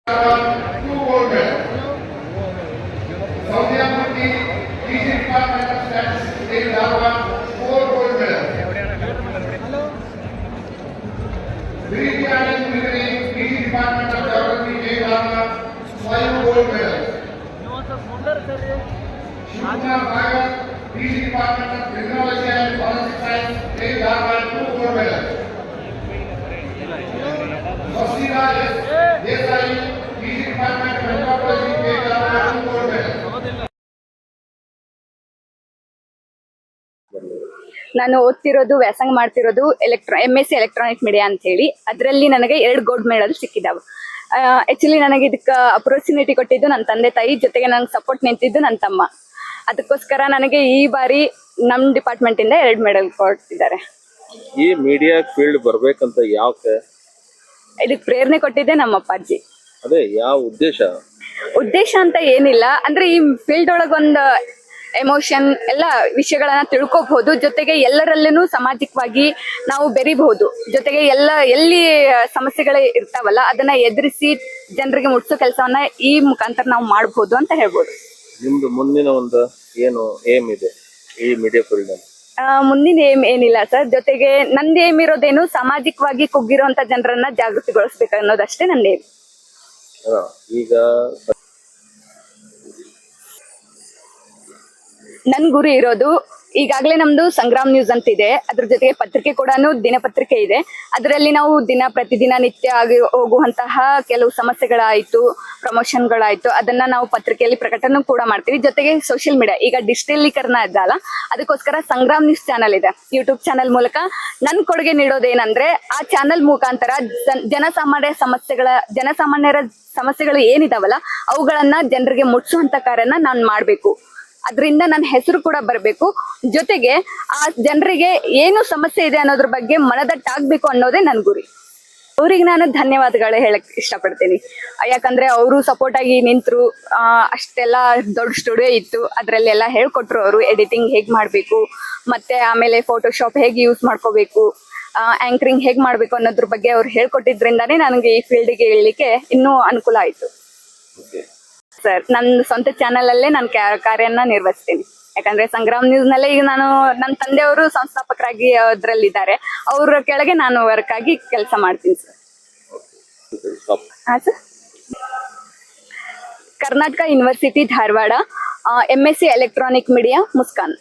Two gold medals. Saudi Murthy, DC Department of Statistics, State Dharwad, 4 gold medals. Viryani Murthy, DC Department of Geography, State Dharwad, 5 gold medals. Shubham Bhagat, DC Department of Criminology and Forensic Science, State Dharwad, 2 gold medals. Swastika Desai, DC Department of Anthropology, State Dharwad, 2 gold medals. ನಾನು ಓದ್ತಿರೋದು ವ್ಯಾಸಂಗ ಮಾಡ್ತಿರೋದು MSc electronic media ಅಂತ ಹೇಳಿ. ಅದರಲ್ಲಿ ನನಗೆ 2 gold medal ಸಿಕ್ಕಿದಾವೆ. Actually ನನಗೆ ಇದಕ್ಕೆ opportunity ಕೊಟ್ಟಿದ್ದು ನನ್ನ ತಂದೆ ತಾಯಿ, ಜೊತೆಗೆ ನಂಗೆ ಸಪೋರ್ಟ್ ನಿಂತಿದ್ದು ನನ್ನ ತಮ್ಮ. ಅದಕ್ಕೋಸ್ಕರ ನನಗೆ ಈ ಬಾರಿ ನಮ್ಮ ಡಿಪಾರ್ಟ್ಮೆಂಟ್ ಇಂದ 2 ಮೆಡಲ್ ಕೊಟ್ಟಿದ್ದಾರೆ. ಈ ಮೀಡಿಯಾ ಫೀಲ್ಡ್ ಬರ್ಬೇಕಂತ ಇದಕ್ಕೆ ಪ್ರೇರಣೆ ಕೊಟ್ಟಿದ್ದೆ ನಮ್ಮ ಅಪ್ಪಾಜಿ. ಅದೇ ಯಾವ ಉದ್ದೇಶ ಅಂತ ಏನಿಲ್ಲ, ಅಂದ್ರೆ ಈ ಫೀಲ್ಡ್ ಒಳಗೊಂದು ಎಮೋಷನ್ ಎಲ್ಲ ವಿಷಯಗಳನ್ನ ತಿಳ್ಕೋಬಹುದು, ಜೊತೆಗೆ ಎಲ್ಲರಲ್ಲೂ ಸಾಮಾಜಿಕವಾಗಿ ನಾವು ಬೆರಿಬಹುದು, ಜೊತೆಗೆ ಎಲ್ಲಿ ಸಮಸ್ಯೆಗಳು ಇರ್ತಾವಲ್ಲ ಅದನ್ನ ಎದುರಿಸಿ ಜನರಿಗೆ ಮುಟ್ಸೋ ಕೆಲಸವನ್ನ ಈ ಮುಖಾಂತರ ನಾವು ಮಾಡಬಹುದು ಅಂತ ಹೇಳ್ಬೋದು. ನಿಮ್ದು ಮುಂದಿನ ಒಂದು ಏನು ಏಮ್ ಇದೆ ಈ ಮೀಡಿಯಾ ಫೀಲ್ಡ್ ಅಲ್ಲಿ? ಮುಂದಿನ ಏಮ್ ಏನಿಲ್ಲ ಸರ್, ಜೊತೆಗೆ ನಂದು ಏಮ್ ಇರೋದೇನು ಸಾಮಾಜಿಕವಾಗಿ ಕುಗ್ಗಿರುವಂತ ಜನರನ್ನ ಜಾಗೃತಿಗೊಳಿಸ್ಬೇಕು ಅನ್ನೋದಷ್ಟೇ ನನ್ನ ಏಮ್. ಈಗ ನನ್ ಗುರಿ ಇರೋದು, ಈಗಾಗಲೇ ನಮ್ದು ಸಂಗ್ರಾಮ್ ನ್ಯೂಸ್ ಅಂತ ಇದೆ, ಅದ್ರ ಜೊತೆಗೆ ಪತ್ರಿಕೆ ಕೂಡ ದಿನಪತ್ರಿಕೆ ಇದೆ. ಅದರಲ್ಲಿ ನಾವು ಪ್ರತಿದಿನ ನಿತ್ಯ ಆಗಿ ಹೋಗುವಂತಹ ಕೆಲವು ಸಮಸ್ಯೆಗಳಾಯ್ತು, ಪ್ರಮೋಷನ್ಗಳಾಯ್ತು, ಅದನ್ನ ನಾವು ಪತ್ರಿಕೆಯಲ್ಲಿ ಪ್ರಕಟಣೆ ಕೂಡ ಮಾಡ್ತೀವಿ. ಜೊತೆಗೆ ಸೋಷಿಯಲ್ ಮೀಡಿಯಾ ಈಗ ಡಿಜಿಟಲೀಕರಣ ಇದಲ್ಲ, ಅದಕ್ಕೋಸ್ಕರ ಸಂಗ್ರಾಮ್ ನ್ಯೂಸ್ ಚಾನಲ್ ಇದೆ. ಯೂಟ್ಯೂಬ್ ಚಾನಲ್ ಮೂಲಕ ನನ್ ಕೊಡುಗೆ ನೀಡೋದೇನಂದ್ರೆ, ಆ ಚಾನಲ್ ಮುಖಾಂತರ ಜನಸಾಮಾನ್ಯರ ಸಮಸ್ಯೆಗಳು ಏನಿದಾವಲ್ಲ ಅವುಗಳನ್ನ ಜನರಿಗೆ ಮುಟ್ಸುವಂತ ಕಾರ್ಯನ ನಾನು ಮಾಡ್ಬೇಕು. ಅದರಿಂದ ನನ್ನ ಹೆಸರು ಕೂಡ ಬರಬೇಕು, ಜೊತೆಗೆ ಆ ಜನರಿಗೆ ಏನು ಸಮಸ್ಯೆ ಇದೆ ಅನ್ನೋದ್ರ ಬಗ್ಗೆ ಮನದಟ್ಟಾಗ್ಬೇಕು ಅನ್ನೋದೇ ನನ್ನ ಗುರಿ. ಅವ್ರಿಗೆ ನಾನು ಧನ್ಯವಾದಗಳು ಹೇಳಕ್ ಇಷ್ಟಪಡ್ತೀನಿ. ಯಾಕಂದ್ರೆ ಅವರು ಸಪೋರ್ಟ್ ಆಗಿ ನಿಂತರು. ಅಷ್ಟೆಲ್ಲ ದೊಡ್ಡ ಸ್ಟುಡಿಯೋ ಇತ್ತು, ಅದ್ರಲ್ಲೆಲ್ಲ ಹೇಳ್ಕೊಟ್ರು. ಅವರು ಎಡಿಟಿಂಗ್ ಹೇಗ್ ಮಾಡ್ಬೇಕು, ಮತ್ತೆ ಆಮೇಲೆ ಫೋಟೋಶಾಪ್ ಹೇಗೆ ಯೂಸ್ ಮಾಡ್ಕೋಬೇಕು, ಆಂಕರಿಂಗ್ ಹೇಗ್ ಮಾಡ್ಬೇಕು ಅನ್ನೋದ್ರ ಬಗ್ಗೆ ಅವ್ರು ಹೇಳ್ಕೊಟ್ಟಿದ್ರಿಂದಾನೇ ನನಗೆ ಈ ಫೀಲ್ಡ್ಗೆ ಇಳ್ಲಿಕ್ಕೆ ಇನ್ನೂ ಅನುಕೂಲ ಆಯ್ತು. ಸರ್, ನನ್ನ ಸ್ವಂತ ಚಾನಲ್ ಅಲ್ಲೇ ನಾನು ಕಾರ್ಯನ ನಿರ್ವಹಿಸ್ತೀನಿ. ಯಾಕಂದ್ರೆ ಸಂಗ್ರಾಮ್ ನ್ಯೂಸ್ ನಲ್ಲೇ ಈಗ ನಾನು, ನನ್ನ ತಂದೆಯವರು ಸಂಸ್ಥಾಪಕರಾಗಿ ಅದ್ರಲ್ಲಿದ್ದಾರೆ, ಅವ್ರ ಕೆಳಗೆ ನಾನು ವರ್ಕ್ ಆಗಿ ಕೆಲಸ ಮಾಡ್ತೀನಿ ಸರ್. ಹಾ sir, Karnataka university Dharwad, MSc electronic media, Muskan.